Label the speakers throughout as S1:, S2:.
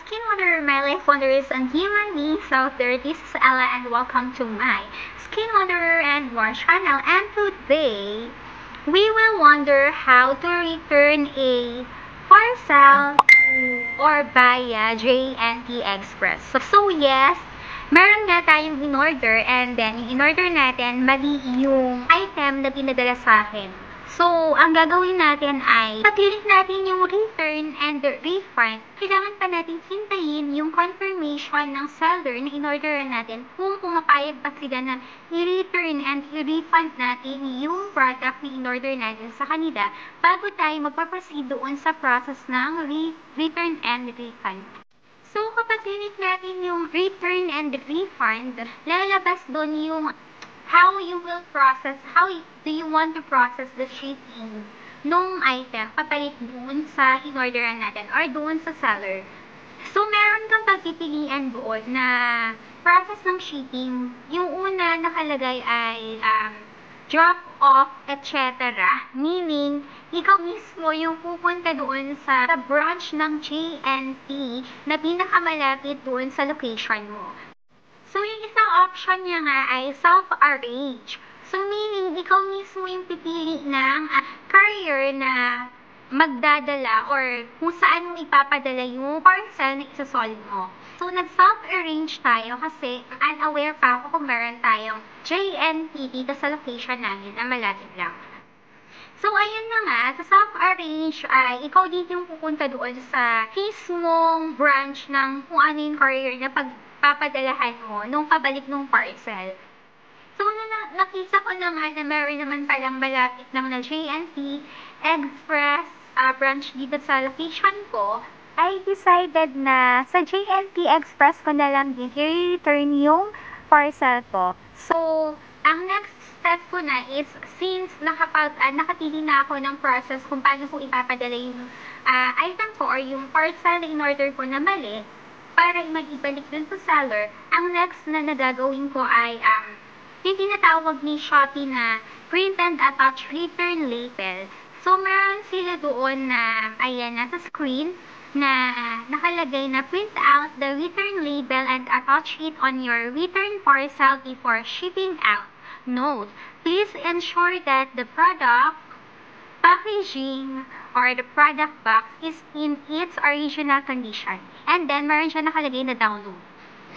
S1: Skin Wonder, my life wonders and human beings out there. This is Ella and welcome to my Skin Wanderer and More channel. And today, we will wonder how to return a parcel or via J&T Express. So yes, meron nga tayong in-order and then yung in-order natin, mali yung item na pinadala sa akin. So, ang gagawin natin ay pag-click natin yung return and refund, kailangan pa natin hintayin yung confirmation ng seller na in-order natin kung pumapayag pa sila na i-return and i-refund natin yung product na in-order natin sa kanila bago tayo magpaproceed doon sa process ng return and refund. So, kapag click natin yung return and refund, lalabas doon yung how you will process, how do you want to process the shipping nung item papalit doon sa in-orderan natin or doon sa seller. So, meron kang pagpipilian doon na process ng shipping. Yung una nakalagay ay drop off, etc. Meaning, ikaw mismo yung pupunta doon sa branch ng J&T na pinakamalapit doon sa location mo. So, yung isang option niya nga ay self-arrange. So, meaning, ikaw mismo yung pipili ng courier na magdadala or kung saan mo ipapadala yung parcel na isasolve mo. So, nag-self-arrange tayo kasi unaware pa ako kung meron tayong J&T dito sa location namin na malapit lang. So, ayun na nga, sa self-arrange ay ikaw din yung pupunta doon sa mismong branch ng kung ano yung courier na papadalahan mo nung pabalik nung parcel. So, nakita ko na nga na meron naman palang malapit lang na J&T Express branch dito sa location ko, I decided na sa J&T Express ko na lang din i-return yung parcel ko. So, ang next step ko na is, since nakapili na ako ng process kung paano ko ipapadala yung item ko or yung parcel na in-order ko na mali, para mag-ibalik dun sa seller, ang next na nagagawin ko ay yung tinatawag ni Shopee na print and attach return label. So, meron sila doon na, ayan, nasa screen, na nakalagay na print out the return label and attach it on your return parcel before shipping out. Note, please ensure that the product packaging or the product box is in its original condition. And then, meron siya nakalagay na download.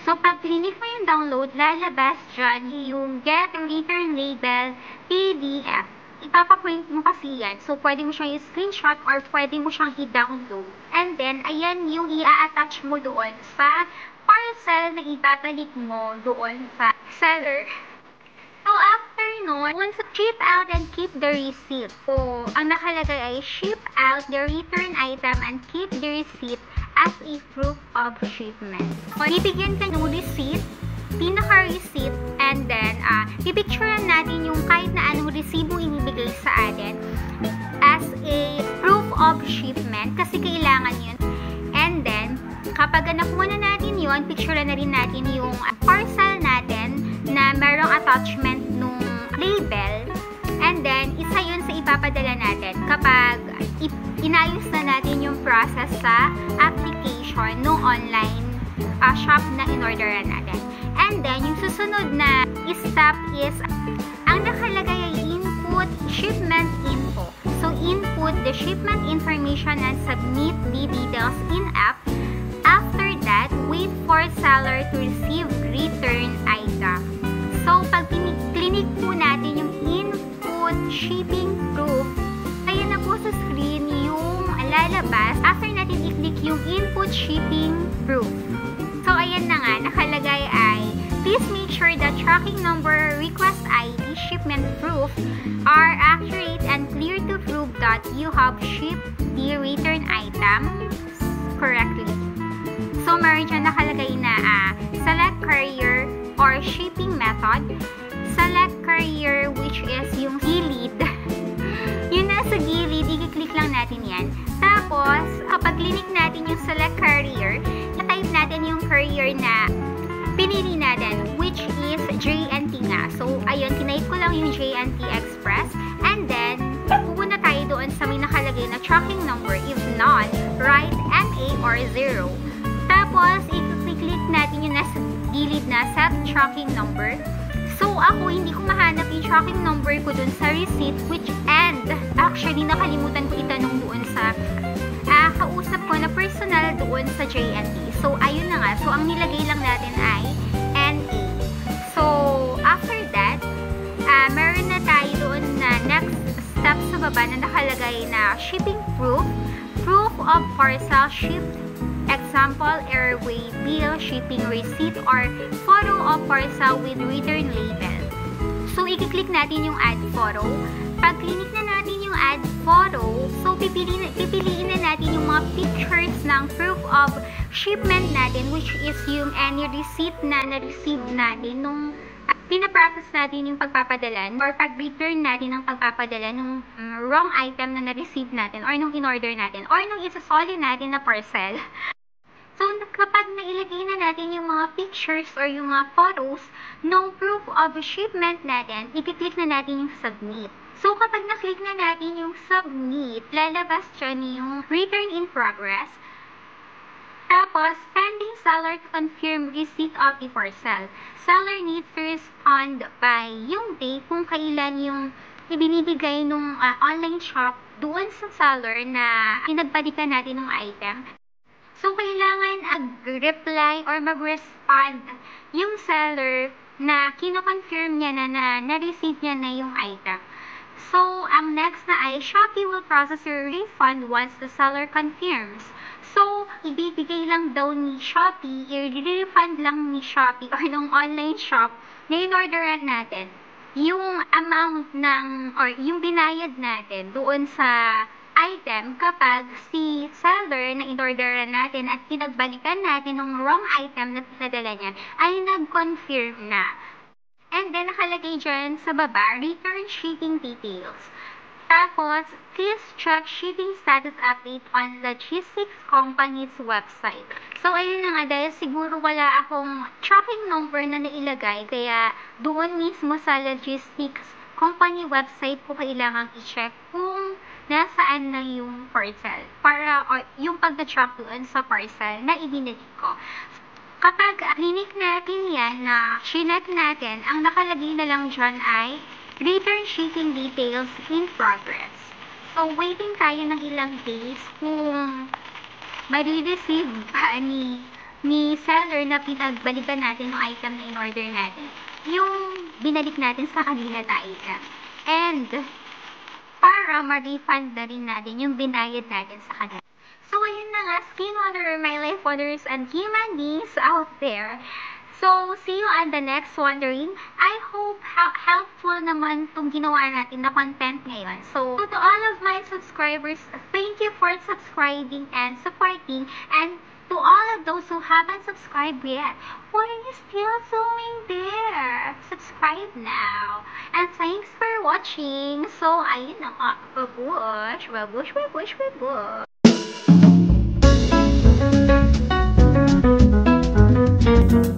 S1: So, pag click mo yung download, lalabas dyan yung Get Return Label PDF. Ipapaprint mo kasi yan. So, pwede mo siyang i-screenshot or pwede mo siyang i-download. And then, ayan yung i-attach mo doon sa parcel na ipapalit mo doon sa seller. So, after nun, once ship out and keep the receipt. So, ang nakalagay ay ship out the return item and keep the receipt as a proof of shipment. So, bibigyan ka ng receipt, pinaka-receipt, and then, pipicturean natin yung kahit na anong resibo ibibigay sa atin as a proof of shipment kasi kailangan yun. And then, kapag nakuha na natin yun, picturean na rin natin yung parcel natin na merong attachment nung label, and then isa yun sa ipapadala natin kapag inayos na natin yung process sa application nung online shop na in-orderan natin. And then, yung susunod na step is, ang nakalagay ay input shipment info. So, input the shipment information and submit the details in app. After that, wait for seller to receive return item. So, pag click po natin yung input shipping proof, ayan na po sa screen yung lalabas after natin i-click yung input shipping proof. So, ayan na nga, nakalagay ay, please make sure that tracking number, request ID, shipment proof are accurate and clear to prove that you have shipped the return item correctly. So, meron dyan nakalagay na select courier or shipping method, select courier which is yung gilid. Yung nasa gilid, i-click lang natin yan. Tapos, kapag click natin yung select courier, na-type natin yung courier na pinili natin, which is J&T nga. So, ayun, tinype ko lang yung J&T Express. And then, pupunta tayo doon sa may nakalagay na tracking number. If not, write NA or 0. Tapos, i-click natin yung nasa gilid na set tracking number. So, ako, hindi ko mahanap yung tracking number ko dun sa receipt, actually, nakalimutan ko itanong doon sa kausap ko na personal doon sa JNT. So, ayun na nga. So, ang nilagay lang natin ay NA. So, after that, meron na tayo doon na next step sa baba na nakalagay na shipping proof, proof of parcel shipped, example, airway bill, shipping receipt, or photo of parcel with return label. So, i-click natin yung add photo. Pag click na natin yung add photo, so pipiliin na natin yung mga pictures ng proof of shipment natin, which is yung any receipt na na-receive natin nung pinaprocess natin yung pagpapadala or pag-return natin ng pagpapadala nung wrong item na na-receive natin or nung in-order natin or nung isasoli natin na parcel. So, kapag nailagay na natin yung mga pictures or yung mga photos ng proof of shipment natin, i-click na natin yung submit. So, kapag na-click na natin yung submit, lalabas dyan yung return in progress. Tapos, pending seller to confirm receipt of the parcel. Seller needs to respond by yung day kung kailan yung ibinibigay nung online shop doon sa seller na pinagbalikan natin ng item. So, kailangan mag-reply or mag-respond yung seller na kino-confirm niya na na-receive niya na yung item. So, ang next na ay Shopee will process your refund once the seller confirms. So, ibibigay lang daw ni Shopee, i-refund lang ni Shopee or ng online shop na in-orderan natin yung amount or yung binayad natin doon sa item kapag si seller na in-orderan natin at pinagbalikan natin ng wrong item na pinadala niya ay nag-confirm na. And then, nakalagay dyan sa baba, return shipping details. Tapos, please check shipping status update on logistics company's website. So, ayun na nga, dahil siguro wala akong tracking number na nailagay, kaya doon mismo sa logistics company website ko kailangan i-check kung nasaan na yung parcel. Or yung pag-track doon sa parcel na ibinili ko. Kapag clinic natin yan na chinek natin, ang nakalagay na lang dyan ay return shipping details in progress. So, waiting tayo ng ilang days kung marireceive pa ni seller na pinagbalikan natin yung item na in-order natin. Yung binalik natin sa kanila na item. And, para ma-refund na rin natin yung binayad natin sa kanila. So, ayun na nga, skin wonder, my life wonders, and human beings out there. So, see you on the next wondering. I hope helpful naman itong ginawa natin na content ngayon. So, to all of my subscribers, thank you for subscribing and supporting. And to all of those who haven't subscribed yet, why are you still doing there? Subscribe now. And thanks for watching. So, ayun na nga. Babush, babush, babush, babush.